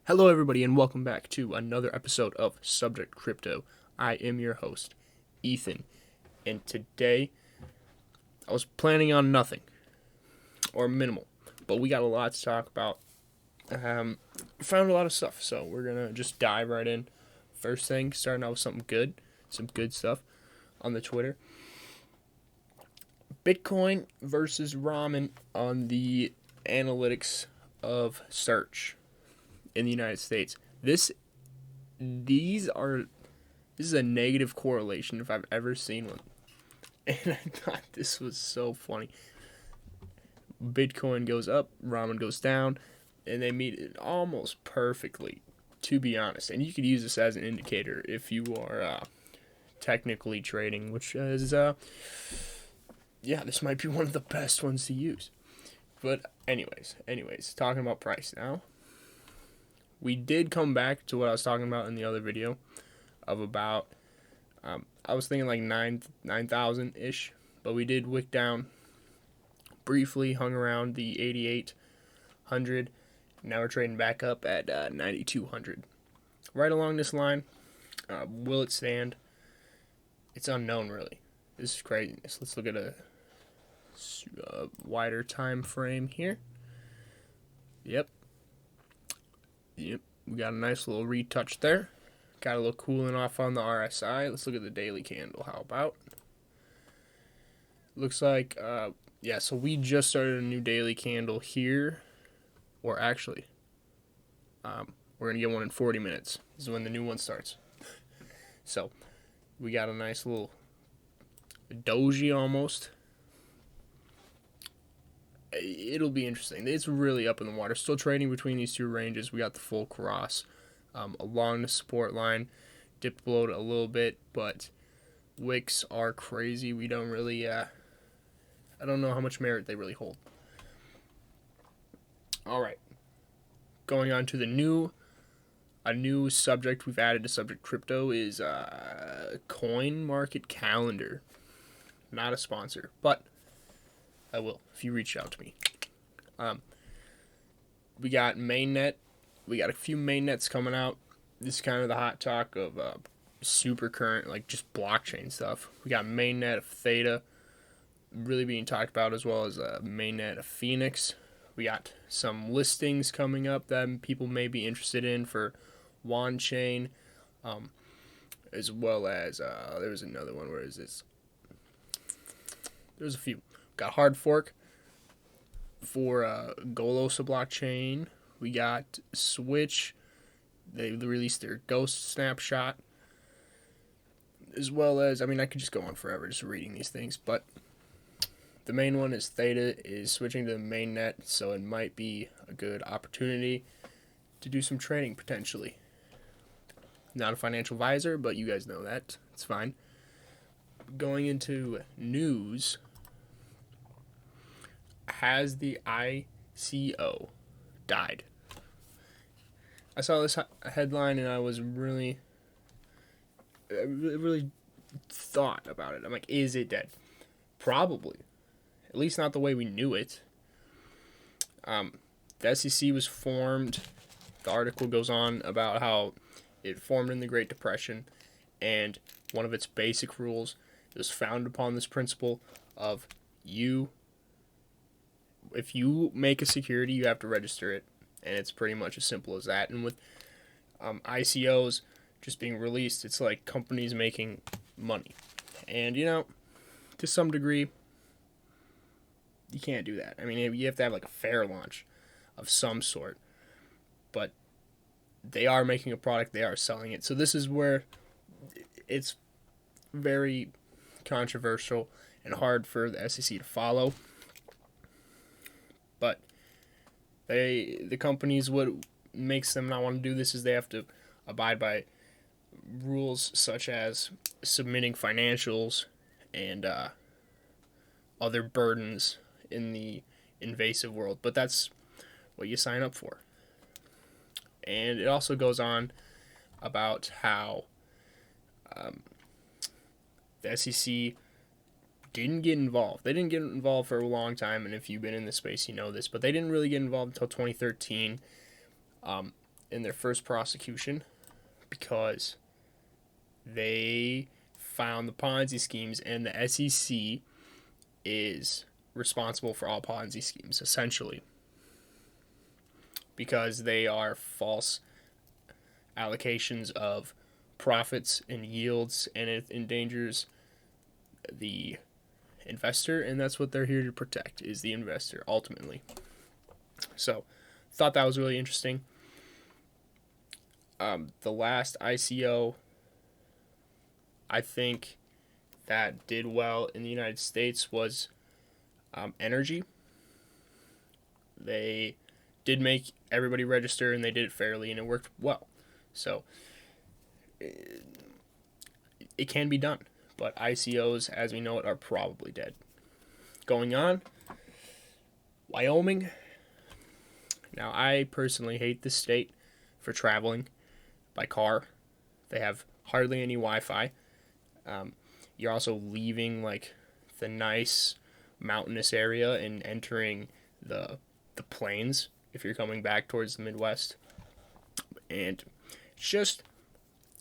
Hello, everybody, and welcome back to another episode of Subject Crypto. I am your host, Ethan, and today I was planning on nothing or minimal, but we got a lot to talk about. Found a lot of stuff, so we're gonna just dive right in. First thing, starting out with some good stuff on the Twitter. Bitcoin versus ramen on the analytics of search in the United States. This is a negative correlation if I've ever seen one. And I thought this was so funny. Bitcoin goes up, ramen goes down, and they meet it almost perfectly, to be honest. And you could use this as an indicator if you are technically trading, which is, this might be one of the best ones to use. But anyways, talking about price now. We did come back to what I was talking about in the other video of about, I was thinking like 9,000 ish, but we did wick down briefly, hung around the 8,800. Now we're trading back up at 9,200. Right along this line, will it stand? It's unknown, really. This is craziness. Let's look at a wider time frame here. Yep, we got a nice little retouch there. Got a little cooling off on the RSI. Let's look at the daily candle. How about? Looks like, so we just started a new daily candle here. Or actually, we're going to get one in 40 minutes. This is when the new one starts. So, we got a nice little doji almost. It'll be interesting. It's really up in the water. Still trading between these two ranges. We got the full cross along the support line. Dipped below it a little bit, but wicks are crazy. We don't really, I don't know how much merit they really hold. All right. Going on to a new subject we've added to Subject Crypto is Coin Market Calendar. Not a sponsor, but I will if you reach out to me. We got mainnet. We got a few mainnets coming out. This is kind of the hot talk of super current, like just blockchain stuff. We got mainnet of Theta really being talked about, as well as mainnet of Phoenix. We got some listings coming up that people may be interested in for Wan Chain, as well as there was another one. Where is this? There's a few. Got hard fork for Golosa blockchain. We got Switch. They released their Ghost snapshot. As well as, I could just go on forever just reading these things, but the main one is Theta is switching to the mainnet, so it might be a good opportunity to do some trading potentially. Not a financial advisor, but you guys know that. It's fine. Going into news, has the ICO died? I saw this headline and I was really thought about it. I'm like, is it dead? Probably. At least not the way we knew it. The SEC was formed. The article goes on about how it formed in the Great Depression, and one of its basic rules is founded upon this principle of if you make a security, you have to register it, and it's pretty much as simple as that. And with ICOs just being released, it's like companies making money, and to some degree, you can't do that. You have to have like a fair launch of some sort, but they are making a product, they are selling it. So this is where it's very controversial and hard for the SEC to follow. But the companies, what makes them not want to do this is they have to abide by rules such as submitting financials and other burdens in the invasive world. But that's what you sign up for. And it also goes on about how the SEC didn't get involved. They didn't get involved for a long time, and if you've been in this space, you know this, but they didn't really get involved until 2013. in their first prosecution because they found the Ponzi schemes, and the SEC is responsible for all Ponzi schemes, essentially, because they are false allocations of profits and yields, and it endangers the investor, and that's what they're here to protect, is the investor, ultimately. So, thought that was really interesting. The last ICO, I think, that did well in the United States was energy. They did make everybody register, and they did it fairly, and it worked well. So it can be done, but ICOs, as we know it, are probably dead. Going on, Wyoming. Now, I personally hate this state for traveling by car. They have hardly any Wi-Fi. You're also leaving like the nice mountainous area and entering the plains if you're coming back towards the Midwest. And it's just,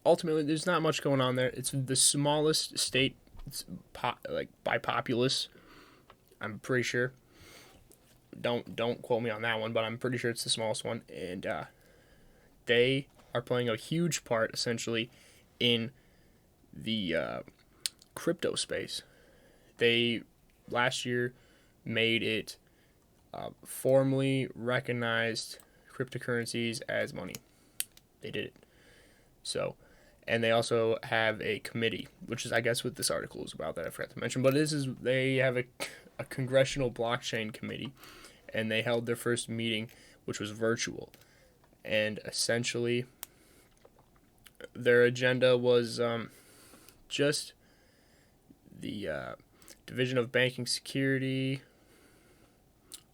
ultimately, there's not much going on there. It's the smallest state, by populace. I'm pretty sure. Don't quote me on that one, but I'm pretty sure it's the smallest one. And they are playing a huge part, essentially, in the crypto space. They last year made it formally recognized cryptocurrencies as money. They did it. So, and they also have a committee, which is, I guess, what this article is about that I forgot to mention. But they have a congressional blockchain committee, and they held their first meeting, which was virtual. And essentially, their agenda was just the Division of Banking Security,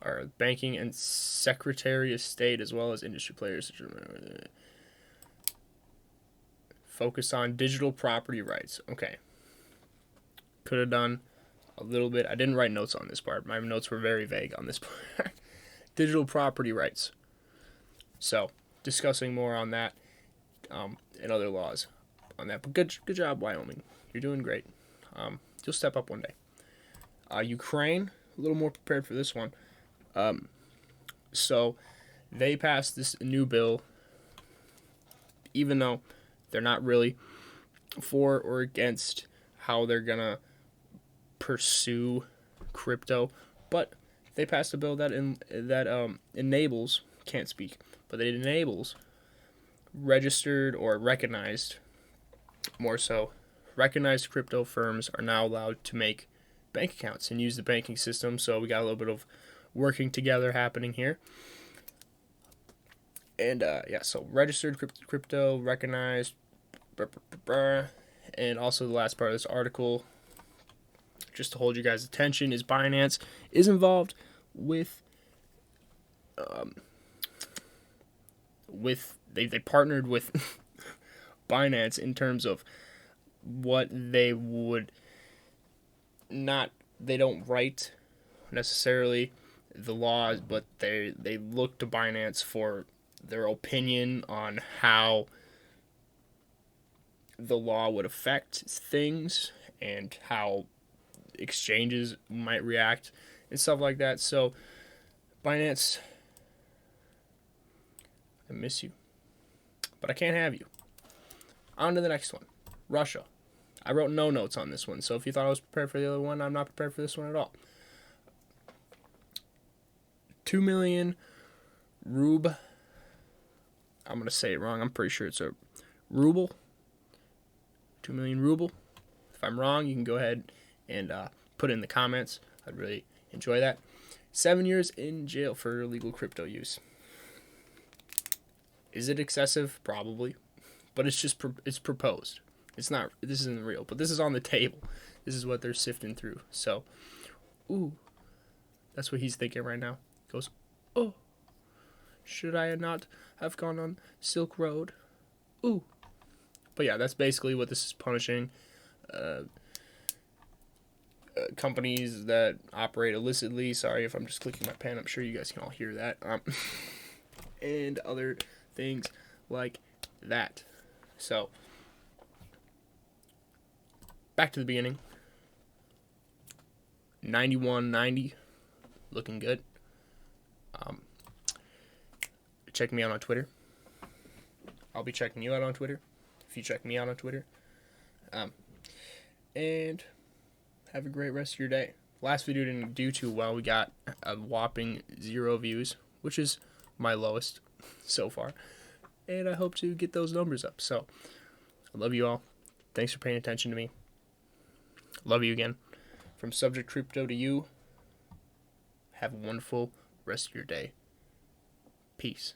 or Banking and Secretary of State, as well as industry players. Focus on digital property rights. Okay. Could have done a little bit. I didn't write notes on this part. My notes were very vague on this part. Digital property rights. So, discussing more on that and other laws on that. But good job, Wyoming. You're doing great. You'll step up one day. Ukraine, a little more prepared for this one. So, they passed this new bill, even though they're not really for or against how they're going to pursue crypto, but they passed a bill that enables, can't speak, but it enables registered or recognized, more so, recognized crypto firms are now allowed to make bank accounts and use the banking system. So we got a little bit of working together happening here. And so registered crypto, recognized, and also the last part of this article, just to hold you guys' attention, is Binance is involved with they partnered with Binance in terms of what they would not, they don't write necessarily the laws, but they look to Binance for their opinion on how the law would affect things and how exchanges might react and stuff like that. So Binance, I miss you, but I can't have you. On to the next one. Russia. I wrote no notes on this one, so if you thought I was prepared for the other one, I'm not prepared for this one at all. 2 million rub. I'm going to say it wrong. I'm pretty sure it's a ruble. 2 million ruble. If I'm wrong, you can go ahead and put it in the comments. I'd really enjoy that. 7 years in jail for illegal crypto use. Is it excessive? Probably. But it's just, it's proposed. It's not, this isn't real, but this is on the table. This is what they're sifting through. So, ooh, that's what he's thinking right now. Goes, oh, should I not have gone on Silk Road? Ooh. But yeah, that's basically what this is punishing. Companies that operate illicitly. Sorry if I'm just clicking my pen. I'm sure you guys can all hear that. And other things like that. So, back to the beginning. 91.90, looking good. Check me out on Twitter. I'll be checking you out on Twitter if you check me out on Twitter. And have a great rest of your day. Last video didn't do too well. We got a whopping 0 views, which is my lowest so far. And I hope to get those numbers up. So, I love you all. Thanks for paying attention to me. Love you again. From Subject Crypto to you, have a wonderful rest of your day. Peace.